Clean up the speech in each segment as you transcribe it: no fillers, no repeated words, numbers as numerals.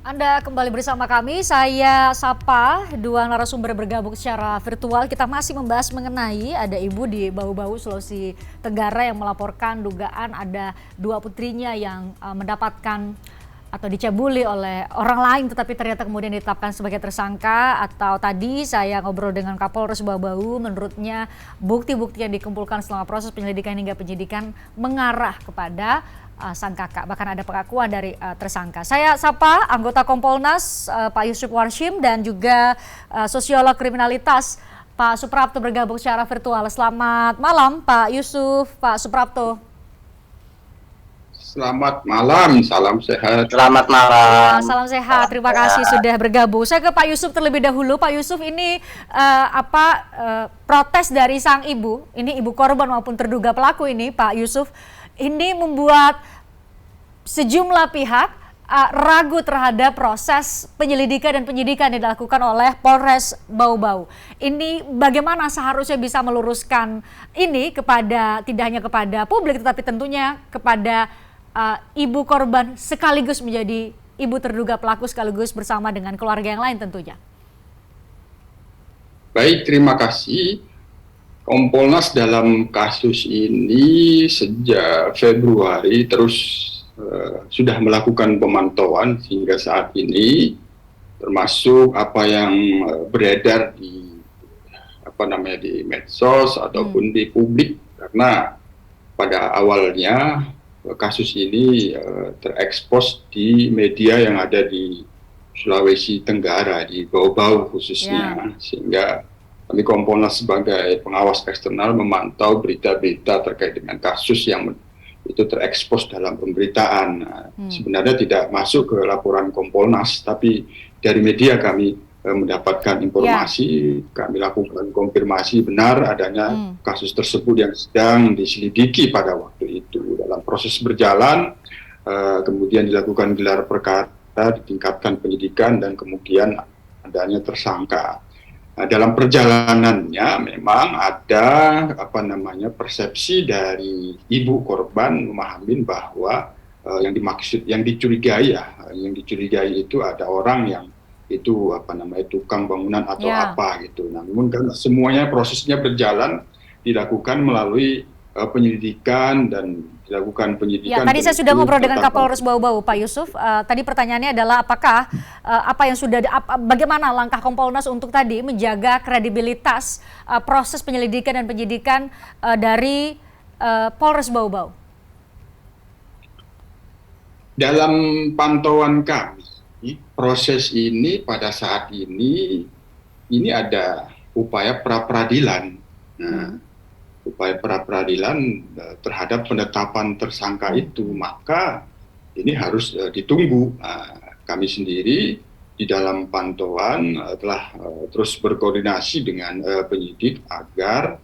Anda kembali bersama kami, saya sapa dua narasumber bergabung secara virtual. Kita masih membahas mengenai ada ibu di Bau-Bau, Sulawesi Tenggara yang melaporkan dugaan ada dua putrinya yang mendapatkan atau dicabuli oleh orang lain tetapi ternyata kemudian ditetapkan sebagai tersangka. Atau tadi saya ngobrol dengan Kapolres Bau-Bau, menurutnya bukti-bukti yang dikumpulkan selama proses penyelidikan hingga penyidikan mengarah kepada sang kakak, bahkan ada pengakuan dari tersangka. Saya sapa anggota Kompolnas Pak Yusuf Warshim dan juga sosiolog kriminalitas Pak Suprapto bergabung secara virtual. Selamat malam Pak Yusuf, Pak Suprapto. Selamat malam, salam sehat. Selamat malam. Salam sehat, terima kasih sudah bergabung. Saya ke Pak Yusuf terlebih dahulu. Pak Yusuf, ini protes dari sang ibu, ini ibu korban maupun terduga pelaku ini Pak Yusuf, ini membuat sejumlah pihak ragu terhadap proses penyelidikan dan penyidikan yang dilakukan oleh Polres Bau-Bau. Ini bagaimana seharusnya bisa meluruskan ini kepada tidak hanya kepada publik tetapi tentunya kepada ibu korban sekaligus menjadi ibu terduga pelaku sekaligus bersama dengan keluarga yang lain tentunya. Baik, terima kasih. Kompolnas dalam kasus ini sejak Februari terus sudah melakukan pemantauan hingga saat ini, termasuk apa yang beredar di di medsos ataupun di publik, karena pada awalnya kasus ini terekspos di media yang ada di Sulawesi Tenggara, di Bau-Bau khususnya, sehingga kami Kompolnas sebagai pengawas eksternal memantau berita-berita terkait dengan kasus yang itu terekspos dalam pemberitaan. Sebenarnya tidak masuk ke laporan Kompolnas, tapi dari media kami mendapatkan informasi, kami lakukan konfirmasi benar adanya kasus tersebut yang sedang diselidiki pada waktu itu. Dalam proses berjalan, kemudian dilakukan gelar perkara, ditingkatkan penyidikan, dan kemudian adanya tersangka. Nah, dalam perjalanannya memang ada persepsi dari ibu korban memahami bahwa yang dicurigai itu ada orang yang itu tukang bangunan atau apa gitu. Namun kan semuanya prosesnya berjalan, dilakukan melalui penyelidikan dan dilakukan penyidikan. Tadi saya sudah ngobrol dengan Kapolres Bau-Bau, Pak Yusuf. Tadi pertanyaannya adalah apakah bagaimana langkah Kompolnas untuk tadi menjaga kredibilitas proses penyelidikan dan penyidikan dari Polres Bau-Bau? Dalam pantauan kami, proses ini pada saat ini ada upaya pra-peradilan. Upaya pra-peradilan terhadap penetapan tersangka itu, maka ini harus ditunggu. Kami sendiri di dalam pantauan telah terus berkoordinasi dengan penyidik agar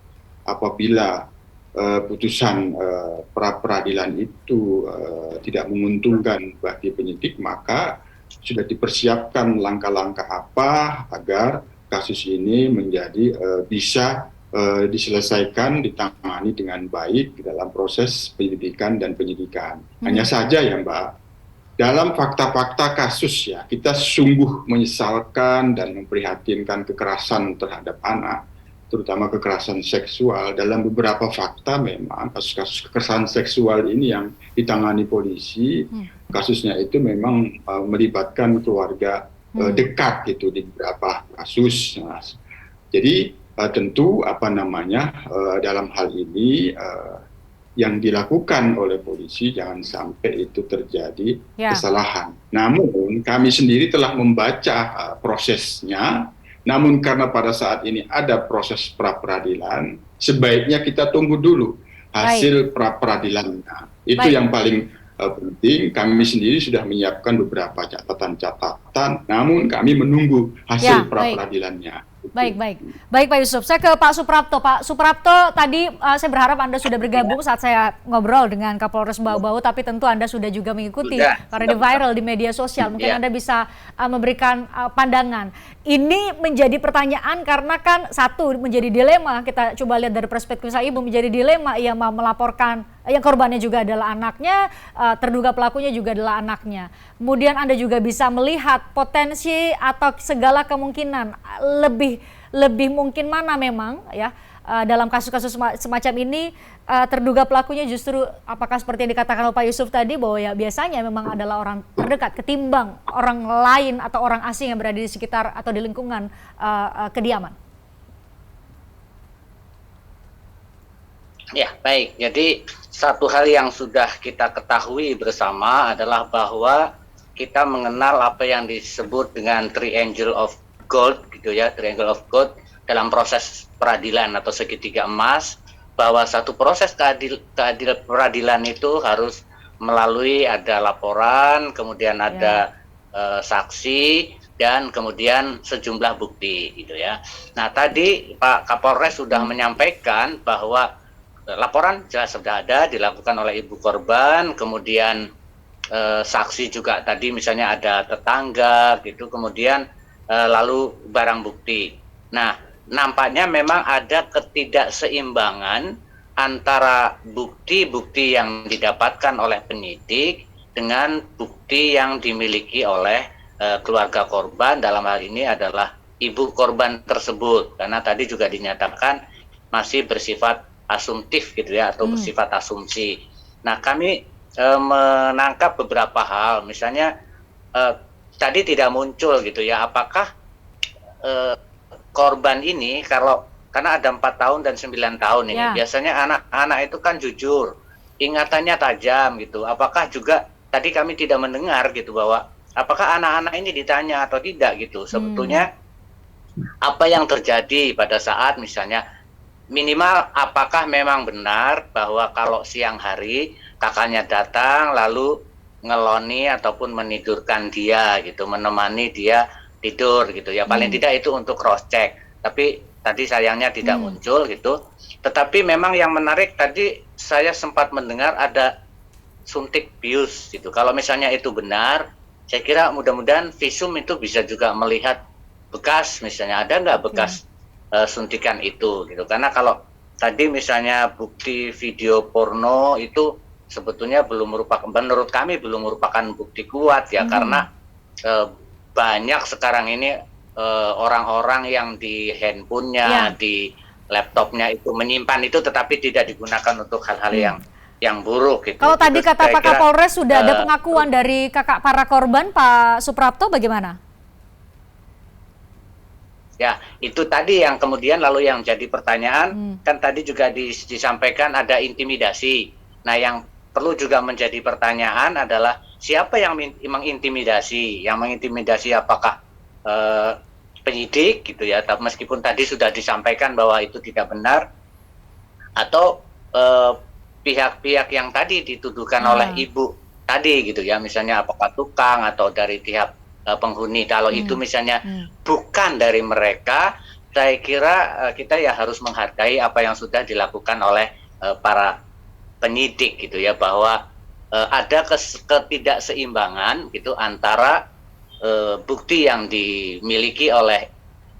apabila putusan pra-peradilan itu tidak menguntungkan bagi penyidik, maka sudah dipersiapkan langkah-langkah apa agar kasus ini menjadi bisa diselesaikan, ditangani dengan baik dalam proses penyelidikan dan penyidikan. Hanya saja ya Mbak, dalam fakta-fakta kasus ya, kita sungguh menyesalkan dan memprihatinkan kekerasan terhadap anak, terutama kekerasan seksual. Dalam beberapa fakta memang kasus-kasus kekerasan seksual ini yang ditangani polisi, kasusnya itu memang melibatkan keluarga dekat gitu di beberapa kasus. Nah, jadi tentu dalam hal ini yang dilakukan oleh polisi jangan sampai itu terjadi kesalahan. Namun kami sendiri telah membaca prosesnya, namun karena pada saat ini ada proses pra-peradilan, sebaiknya kita tunggu dulu hasil pra-peradilannya. Itu yang paling penting. Kami sendiri sudah menyiapkan beberapa catatan-catatan, namun kami menunggu hasil pra-peradilannya. Baik, baik. Baik Pak Yusuf, saya ke Pak Suprapto. Pak Suprapto, tadi saya berharap Anda sudah bergabung saat saya ngobrol dengan Kapolres Bau-Bau, tapi tentu Anda sudah juga mengikuti karena ini viral di media sosial. Mungkin Anda bisa memberikan pandangan. Ini menjadi pertanyaan karena kan satu menjadi dilema, kita coba lihat dari perspektif saya, ibu menjadi dilema, ia mau melaporkan, yang korbannya juga adalah anaknya, terduga pelakunya juga adalah anaknya. Kemudian Anda juga bisa melihat potensi atau segala kemungkinan lebih mungkin mana memang ya dalam kasus-kasus semacam ini terduga pelakunya justru apakah seperti yang dikatakan oleh Pak Yusuf tadi bahwa ya biasanya memang adalah orang terdekat ketimbang orang lain atau orang asing yang berada di sekitar atau di lingkungan kediaman. Ya, baik. Jadi satu hal yang sudah kita ketahui bersama adalah bahwa kita mengenal apa yang disebut dengan triangle of gold gitu ya, triangle of gold dalam proses peradilan atau segitiga emas, bahwa satu proses peradilan itu harus melalui ada laporan, kemudian ada saksi, dan kemudian sejumlah bukti gitu ya. Nah, tadi Pak Kapolres sudah menyampaikan bahwa laporan jelas sudah ada dilakukan oleh ibu korban, kemudian saksi juga tadi misalnya ada tetangga gitu, kemudian lalu barang bukti. Nah, nampaknya memang ada ketidakseimbangan antara bukti-bukti yang didapatkan oleh penyidik dengan bukti yang dimiliki oleh keluarga korban, dalam hal ini adalah ibu korban tersebut, karena tadi juga dinyatakan masih bersifat asumtif gitu ya, atau bersifat asumsi. Nah, kami menangkap beberapa hal, misalnya tadi tidak muncul gitu ya, apakah korban ini karena ada 4 tahun dan 9 tahun ini, biasanya anak-anak itu kan jujur, ingatannya tajam gitu. Apakah juga tadi kami tidak mendengar gitu bahwa apakah anak-anak ini ditanya atau tidak gitu. Sebetulnya apa yang terjadi pada saat misalnya minimal apakah memang benar bahwa kalau siang hari kakaknya datang lalu ngeloni ataupun menidurkan dia gitu, menemani dia tidur gitu ya, paling tidak itu untuk cross check, tapi tadi sayangnya tidak muncul gitu. Tetapi memang yang menarik tadi saya sempat mendengar ada suntik bius gitu. Kalau misalnya itu benar, saya kira mudah-mudahan visum itu bisa juga melihat bekas, misalnya ada nggak bekas suntikan itu gitu. Karena kalau tadi misalnya bukti video porno itu sebetulnya menurut kami belum merupakan bukti kuat ya, karena banyak sekarang ini orang-orang yang di handphonenya, di laptopnya itu menyimpan itu, tetapi tidak digunakan untuk hal-hal yang buruk gitu. Kalau tadi kata Pak Kapolres sudah ada pengakuan dari kakak para korban, Pak Suprapto, bagaimana? Ya, itu tadi yang kemudian lalu yang jadi pertanyaan, kan tadi juga disampaikan ada intimidasi. Nah, yang perlu juga menjadi pertanyaan adalah siapa yang mengintimidasi? Yang mengintimidasi apakah penyidik gitu ya, meskipun tadi sudah disampaikan bahwa itu tidak benar, atau pihak-pihak yang tadi dituduhkan oleh ibu tadi gitu ya, misalnya apakah tukang atau dari pihak penghuni. Kalau itu misalnya bukan dari mereka, saya kira kita ya harus menghargai apa yang sudah dilakukan oleh para penyidik gitu ya, bahwa ada ketidakseimbangan gitu antara bukti yang dimiliki oleh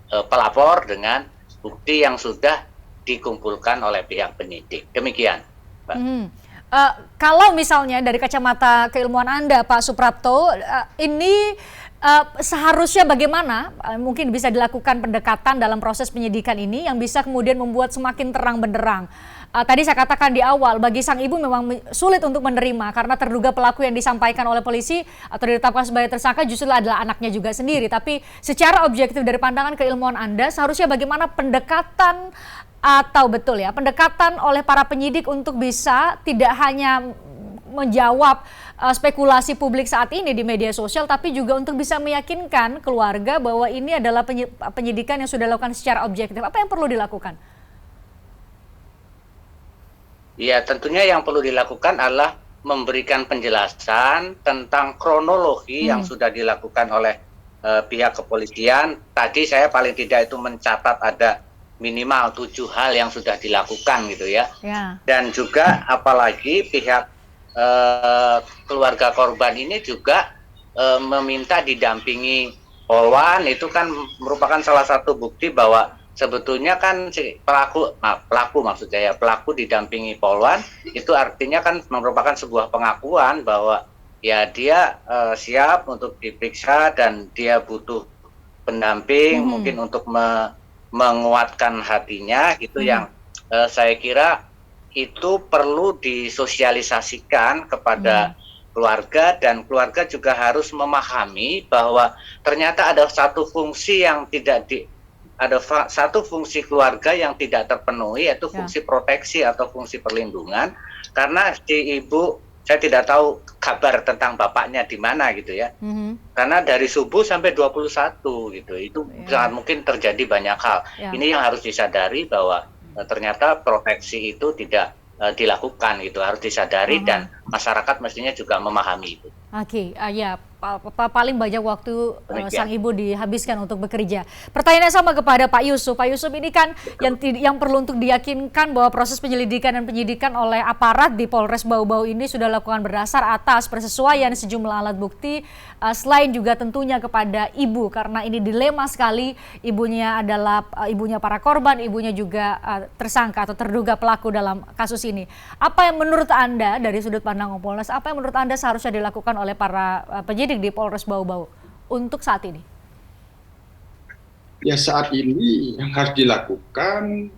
pelapor dengan bukti yang sudah dikumpulkan oleh pihak penyidik. Demikian, Pak. Kalau misalnya dari kacamata keilmuan Anda, Pak Suprapto, ini seharusnya bagaimana mungkin bisa dilakukan pendekatan dalam proses penyidikan ini yang bisa kemudian membuat semakin terang benderang. Tadi saya katakan di awal, bagi sang ibu memang sulit untuk menerima karena terduga pelaku yang disampaikan oleh polisi atau ditetapkan sebagai tersangka justru adalah anaknya juga sendiri. Tapi secara objektif dari pandangan keilmuan Anda, seharusnya bagaimana pendekatan atau betul ya, pendekatan oleh para penyidik untuk bisa tidak hanya menjawab spekulasi publik saat ini di media sosial, tapi juga untuk bisa meyakinkan keluarga bahwa ini adalah penyidikan yang sudah dilakukan secara objektif. Apa yang perlu dilakukan? Ya, tentunya yang perlu dilakukan adalah memberikan penjelasan tentang kronologi yang sudah dilakukan oleh pihak kepolisian. Tadi saya paling tidak itu mencatat ada minimal 7 hal yang sudah dilakukan gitu ya. Dan juga apalagi pihak keluarga korban ini juga meminta didampingi polwan. Itu kan merupakan salah satu bukti bahwa sebetulnya kan si pelaku maksud saya, pelaku didampingi polwan, itu artinya kan merupakan sebuah pengakuan bahwa ya dia siap untuk diperiksa dan dia butuh pendamping mungkin untuk menguatkan hatinya gitu. Yang saya kira itu perlu disosialisasikan kepada keluarga, dan keluarga juga harus memahami bahwa ternyata ada satu fungsi yang satu fungsi keluarga yang tidak terpenuhi, yaitu fungsi proteksi atau fungsi perlindungan. Karena si ibu, saya tidak tahu kabar tentang bapaknya di mana gitu ya. Karena dari subuh sampai 21 gitu, itu sangat mungkin terjadi banyak hal. Ini yang harus disadari bahwa ternyata proteksi itu tidak dilakukan gitu, harus disadari dan masyarakat mestinya juga memahami itu. Oke, ya paling banyak waktu sang ibu dihabiskan untuk bekerja. Pertanyaannya sama kepada Pak Yusuf. Pak Yusuf, ini kan yang perlu untuk diyakinkan bahwa proses penyelidikan dan penyidikan oleh aparat di Polres Bau-Bau ini sudah dilakukan berdasar atas persesuaian sejumlah alat bukti, selain juga tentunya kepada ibu, karena ini dilema sekali. Ibunya adalah ibunya para korban, ibunya juga tersangka atau terduga pelaku dalam kasus ini. Apa yang menurut Anda dari sudut pandang Kompolnas, apa yang menurut Anda seharusnya dilakukan oleh para penyidik di Polres Bau-Bau untuk saat ini? Ya, saat ini yang harus dilakukan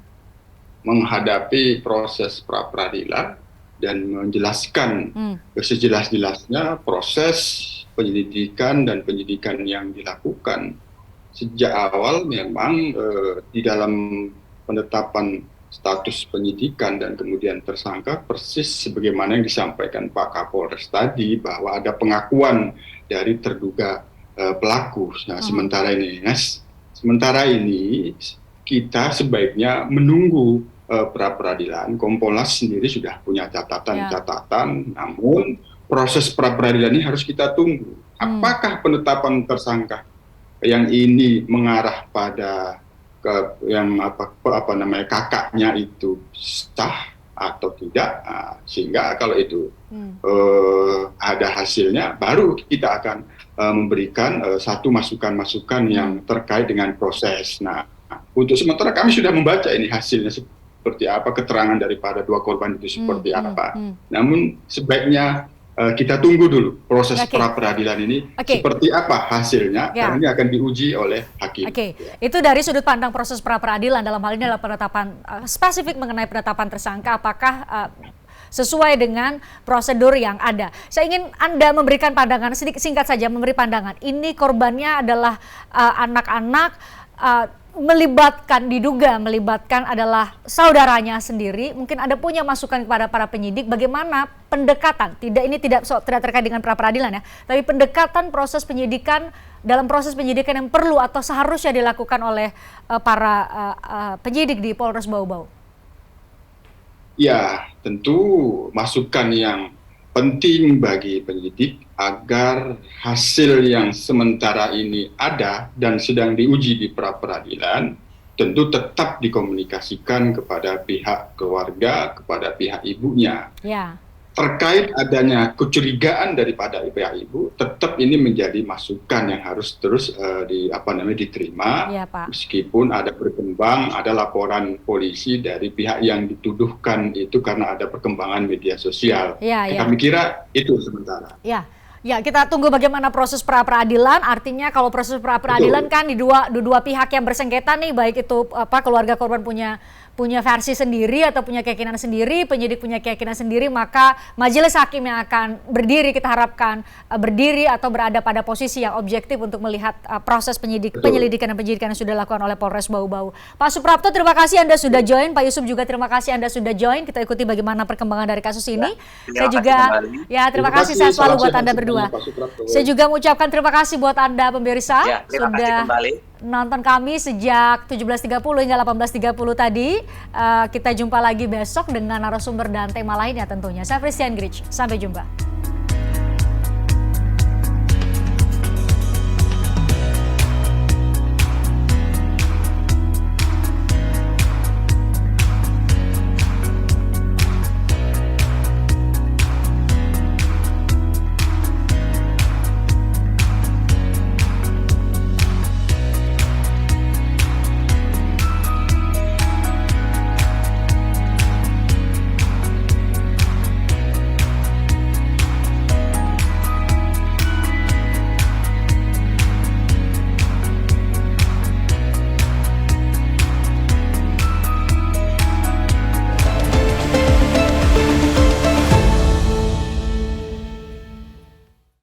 menghadapi proses pra-peradilan dan menjelaskan sejelas-jelasnya proses penyelidikan dan penyidikan yang dilakukan. Sejak awal memang di dalam penetapan status penyidikan dan kemudian tersangka persis sebagaimana yang disampaikan Pak Kapolres tadi, bahwa ada pengakuan dari terduga pelaku. Nah, sementara ini kita sebaiknya menunggu pra-peradilan. Kompolnas sendiri sudah punya catatan-catatan, namun proses pra-peradilan ini harus kita tunggu. Apakah penetapan tersangka yang ini mengarah pada kakaknya itu sah atau tidak, sehingga kalau itu ada hasilnya, baru kita akan memberikan satu masukan-masukan yang terkait dengan proses. Nah, untuk sementara kami sudah membaca ini hasilnya seperti apa, keterangan daripada dua korban itu seperti apa. Namun sebaiknya kita tunggu dulu proses pra-peradilan ini seperti apa hasilnya, karena ini akan diuji oleh hakim. Itu dari sudut pandang proses pra-peradilan, dalam hal ini adalah penetapan spesifik mengenai penetapan tersangka, apakah sesuai dengan prosedur yang ada. Saya ingin Anda memberikan pandangan, sedikit singkat saja memberi pandangan. Ini korbannya adalah anak-anak, diduga melibatkan adalah saudaranya sendiri. Mungkin Anda punya masukan kepada para penyidik bagaimana pendekatan, ini tidak terkait dengan pra-peradilan ya, tapi pendekatan proses penyidikan, dalam proses penyidikan yang perlu atau seharusnya dilakukan oleh para penyidik di Polres Bau-Bau. Ya, tentu masukan yang penting bagi penyidik agar hasil yang sementara ini ada dan sedang diuji di pra-peradilan tentu tetap dikomunikasikan kepada pihak keluarga, kepada pihak ibunya. Terkait adanya kecurigaan daripada pihak ibu, tetap ini menjadi masukan yang harus terus diterima. Meskipun ada berkembang, ada laporan polisi dari pihak yang dituduhkan itu karena ada perkembangan media sosial. Kami kira itu sementara. Ya, kita tunggu bagaimana proses pra-peradilan. Artinya kalau proses pra-peradilan kan di dua pihak yang bersengketa nih, baik itu keluarga korban punya versi sendiri atau punya keyakinan sendiri, penyidik punya keyakinan sendiri, maka majelis hakim yang akan berdiri, kita harapkan berdiri atau berada pada posisi yang objektif untuk melihat proses penyelidikan dan penyidikan yang sudah dilakukan oleh Polres Bau-Bau. Pak Suprapto, terima kasih Anda sudah join. Pak Yusuf juga terima kasih Anda sudah join. Kita ikuti bagaimana perkembangan dari kasus ini. Saya juga terima kasih, sehat selalu buat Anda berdua. Saya juga mengucapkan terima kasih buat Anda pemirsa sudah nonton kami sejak 17.30 hingga 18.30 tadi. Kita jumpa lagi besok dengan narasumber dan tema lainnya tentunya. Saya Christian Grich, sampai jumpa.